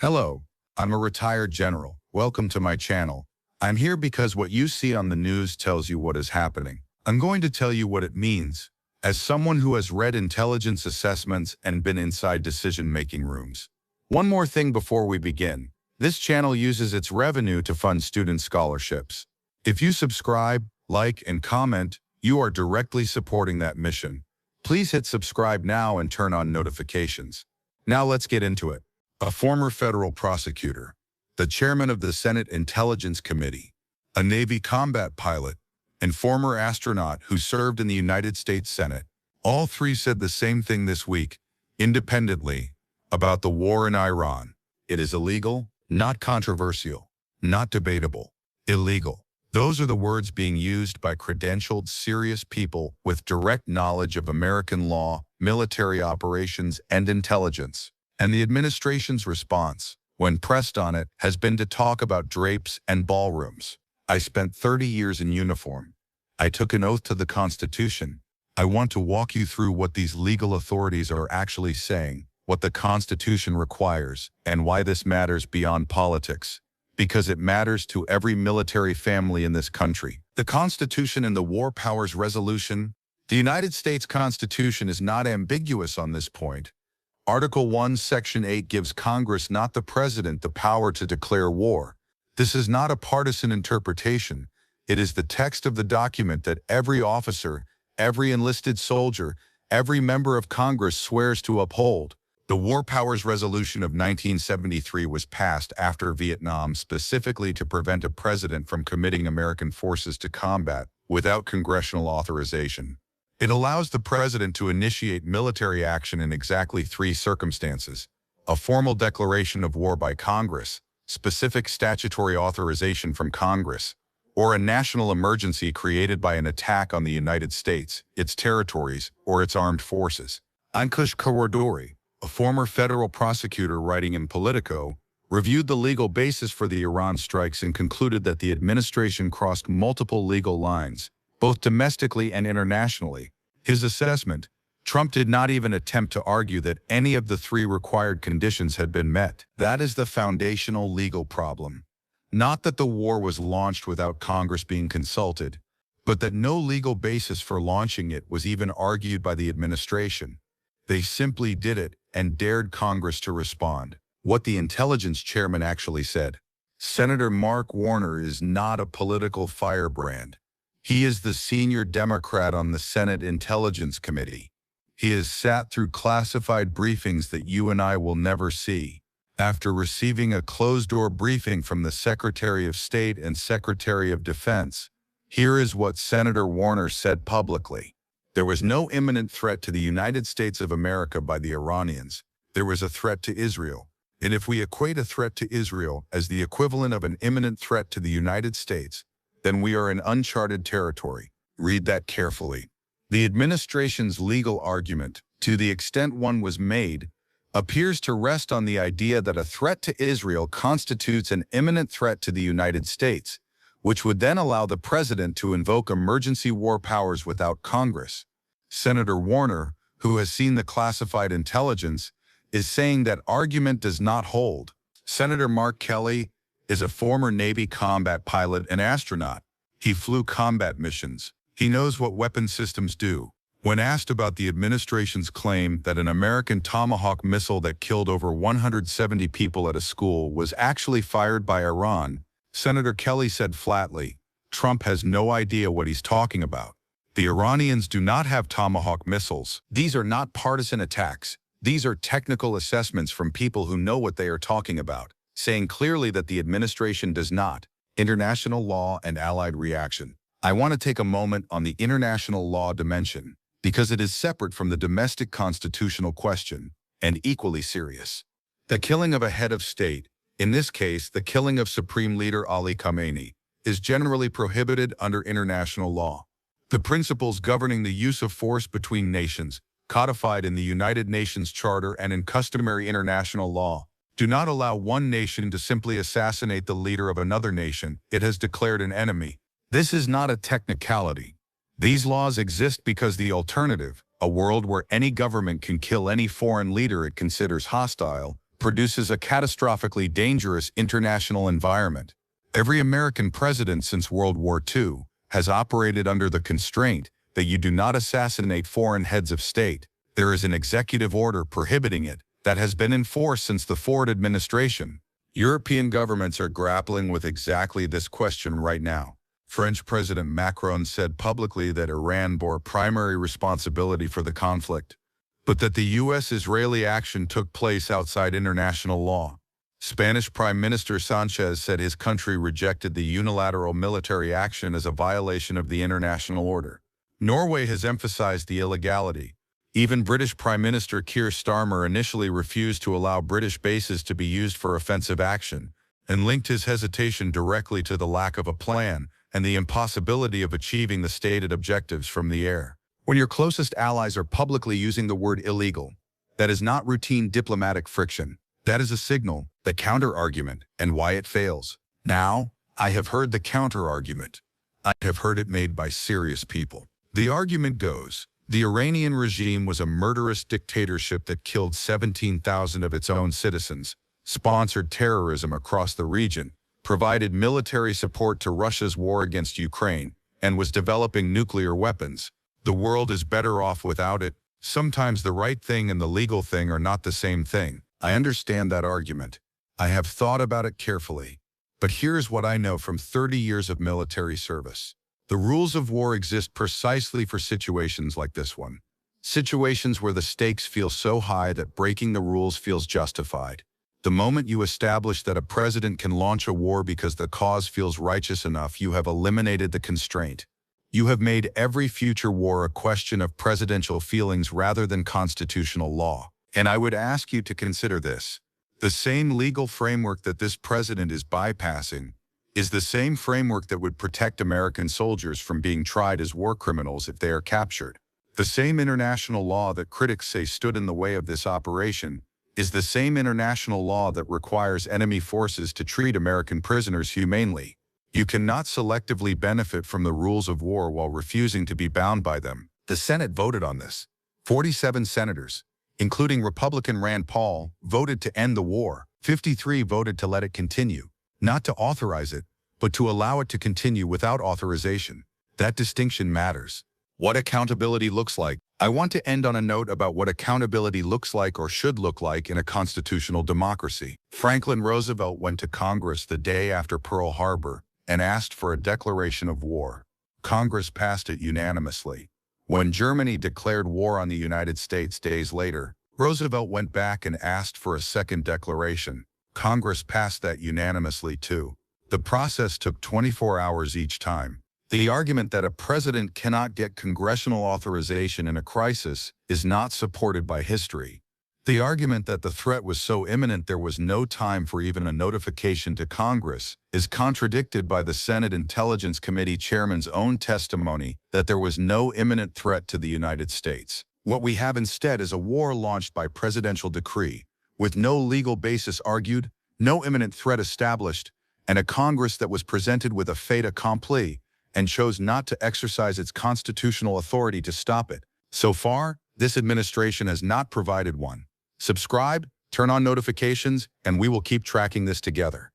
Hello, I'm a retired general. Welcome to my channel. I'm here because what you see on the news tells you what is happening. I'm going to tell you what it means, as someone who has read intelligence assessments and been inside decision-making rooms. One more thing before we begin. This channel uses its revenue to fund student scholarships. If you subscribe, like, and comment, you are directly supporting that mission. Please hit subscribe now and turn on notifications. Now let's get into it. A former federal prosecutor, the chairman of the Senate Intelligence Committee, a Navy combat pilot, and former astronaut who served in the United States Senate. All three said the same thing this week, independently, about the war in Iran. It is illegal, not controversial, not debatable, illegal. Those are the words being used by credentialed, serious people with direct knowledge of American law, military operations, and intelligence. And the administration's response, when pressed on it, has been to talk about drapes and ballrooms. I spent 30 years in uniform. I took an oath to the Constitution. I want to walk you through what these legal authorities are actually saying, what the Constitution requires, and why this matters beyond politics. Because it matters to every military family in this country. The Constitution and the War Powers Resolution. The United States Constitution is not ambiguous on this point. Article 1, Section 8 gives Congress, not the President, the power to declare war. This is not a partisan interpretation. It is the text of the document that every officer, every enlisted soldier, every member of Congress swears to uphold. The War Powers Resolution of 1973 was passed after Vietnam specifically to prevent a president from committing American forces to combat without congressional authorization. It allows the president to initiate military action in exactly three circumstances: a formal declaration of war by Congress, specific statutory authorization from Congress, or a national emergency created by an attack on the United States, its territories, or its armed forces. Ankush Kawadori, a former federal prosecutor writing in Politico, reviewed the legal basis for the Iran strikes and concluded that the administration crossed multiple legal lines, both domestically and internationally. His assessment: Trump did not even attempt to argue that any of the three required conditions had been met. That is the foundational legal problem. Not that the war was launched without Congress being consulted, but that no legal basis for launching it was even argued by the administration. They simply did it and dared Congress to respond. What the intelligence chairman actually said: Senator Mark Warner is not a political firebrand. He is the senior Democrat on the Senate Intelligence Committee. He has sat through classified briefings that you and I will never see. After receiving a closed-door briefing from the Secretary of State and Secretary of Defense, here is what Senator Warner said publicly. There was no imminent threat to the United States of America by the Iranians. There was a threat to Israel. And if we equate a threat to Israel as the equivalent of an imminent threat to the United States, then we are in uncharted territory. Read that carefully. The administration's legal argument, to the extent one was made, appears to rest on the idea that a threat to Israel constitutes an imminent threat to the United States, which would then allow the president to invoke emergency war powers without Congress. Senator Warner, who has seen the classified intelligence, is saying that argument does not hold. Senator Mark Kelly is a former Navy combat pilot and astronaut. He flew combat missions. He knows what weapon systems do. When asked about the administration's claim that an American Tomahawk missile that killed over 170 people at a school was actually fired by Iran, Senator Kelly said flatly, Trump has no idea what he's talking about. The Iranians do not have Tomahawk missiles. These are not partisan attacks. These are technical assessments from people who know what they are talking about, saying clearly that the administration does not. International law and allied reaction. I want to take a moment on the international law dimension, because it is separate from the domestic constitutional question, and equally serious. The killing of a head of state, in this case the killing of Supreme Leader Ali Khamenei, is generally prohibited under international law. The principles governing the use of force between nations, codified in the United Nations Charter and in customary international law, do not allow one nation to simply assassinate the leader of another nation it has declared an enemy. This is not a technicality. These laws exist because the alternative, a world where any government can kill any foreign leader it considers hostile, produces a catastrophically dangerous international environment. Every American president since World War II has operated under the constraint that you do not assassinate foreign heads of state. There is an executive order prohibiting it that has been in force since the Ford administration. European governments are grappling with exactly this question right now. French President Macron said publicly that Iran bore primary responsibility for the conflict, but that the U.S.-Israeli action took place outside international law. Spanish Prime Minister Sanchez said his country rejected the unilateral military action as a violation of the international order. Norway has emphasized the illegality. Even British Prime Minister Keir Starmer initially refused to allow British bases to be used for offensive action, and linked his hesitation directly to the lack of a plan and the impossibility of achieving the stated objectives from the air. When your closest allies are publicly using the word illegal, that is not routine diplomatic friction. That is a signal, the counter-argument, and why it fails. Now, I have heard the counter-argument. I have heard it made by serious people. The argument goes, the Iranian regime was a murderous dictatorship that killed 17,000 of its own citizens, sponsored terrorism across the region, provided military support to Russia's war against Ukraine, and was developing nuclear weapons. The world is better off without it. Sometimes the right thing and the legal thing are not the same thing. I understand that argument. I have thought about it carefully. But here's what I know from 30 years of military service. The rules of war exist precisely for situations like this one. Situations where the stakes feel so high that breaking the rules feels justified. The moment you establish that a president can launch a war because the cause feels righteous enough, you have eliminated the constraint. You have made every future war a question of presidential feelings rather than constitutional law. And I would ask you to consider this. The same legal framework that this president is bypassing is the same framework that would protect American soldiers from being tried as war criminals if they are captured. The same international law that critics say stood in the way of this operation is the same international law that requires enemy forces to treat American prisoners humanely. You cannot selectively benefit from the rules of war while refusing to be bound by them. The Senate voted on this. 47 senators, including Republican Rand Paul, voted to end the war. 53 voted to let it continue, not to authorize it, but to allow it to continue without authorization. That distinction matters. What accountability looks like. I want to end on a note about what accountability looks like or should look like in a constitutional democracy. Franklin Roosevelt went to Congress the day after Pearl Harbor and asked for a declaration of war. Congress passed it unanimously. When Germany declared war on the United States days later, Roosevelt went back and asked for a second declaration. Congress passed that unanimously too. The process took 24 hours each time. The argument that a president cannot get congressional authorization in a crisis is not supported by history. The argument that the threat was so imminent there was no time for even a notification to Congress is contradicted by the Senate Intelligence Committee chairman's own testimony that there was no imminent threat to the United States. What we have instead is a war launched by presidential decree, with no legal basis argued, no imminent threat established, and a Congress that was presented with a fait accompli and chose not to exercise its constitutional authority to stop it. So far, this administration has not provided one. Subscribe, turn on notifications, and we will keep tracking this together.